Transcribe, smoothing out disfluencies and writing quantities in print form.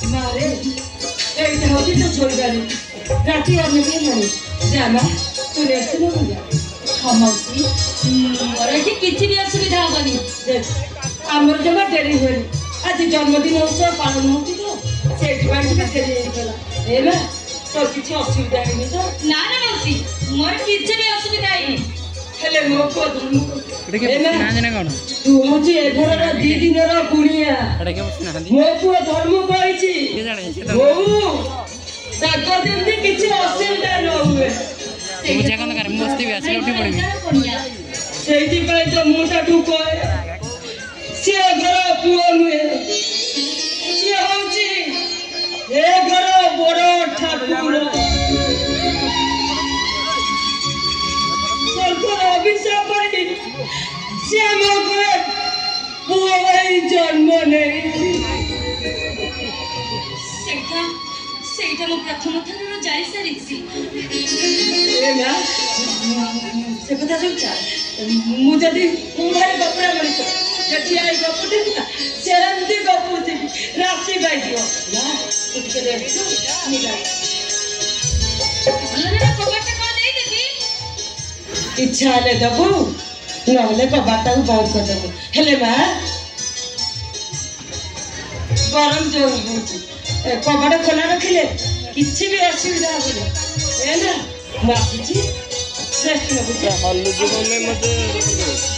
मारे এইটা হচ্ছে তো ছোটবাড়ি রাতে অনেকে মানে জামা তু রেস্ট নে যা খামাউছি আর এটি কিছু বি অসুবিধা হবনি দেখ আমার জমা ডেরি হয়ে আজ জন্মদিন উৎসব পালন হচ্ছে তো সেইটা ଟିକେ ডেরি হয়ে গেল এ তো কিছু অসুবিধা হয়নি তো না না মাউসি মোর কিছু বি অসুবিধা হয়নি হেলে মো কো এটা কে না জানে কোন তু হচ্ছে এ ঘরর দি দিনর কুনিয়া এটা কে বস না দি মো কো ধর্ম কইছি কে জানে সেটা বউ তাক যেমনি কিছু অসুবিধা ন হুয়ে বুঝা কোন করে মস্তি বি আসলে উঠি পড়বি সেইটি পাই তো মোটা ঠুকয় সে ঘর পুଅ নুয়ে সে হচ্ছে এ ঘর বড় ঠাকুর সরকার অভিশাপ করে সে আমার ঘরে পুଅ ভাই জন্ম নেই ସେଇଟା ମୁଁ ପ୍ରଥମ ଥରର ଜାଣି ସାରିଛି ଏ ନା ସେ କଥା ସବୁ ଚାଲ ମୁଁ ଯଦି ମୁଁ ଭାରି ଗପୁରା ମଣିଷ ଯଦି ଆଇ ଗପୁଥିବି ନା ସେମିତି ଗପୁଥିବି ରାତି ପାଇଯିବ ନା ତୁ ଟିକେ ରେଷ୍ଟ କବାଟ କ'ଣ ଦେଇଦେବି ଇଚ୍ଛା ହେଲେ ଦବୁ ନହେଲେ କବାଟଟାକୁ ବନ୍ଦ କରିଦେବୁ ହେଲେ ମା ଗରମ ଜୋର ହଉଛି କବାଟ ଖୋଲା ରଖିଲେ କିଛି ବି ଅସୁବିଧା ହବନି ଏ ନା ମୁଁ ଆସିଛି ରେଷ୍ଟ ନେବୁ ହଲୁଛି ମତେ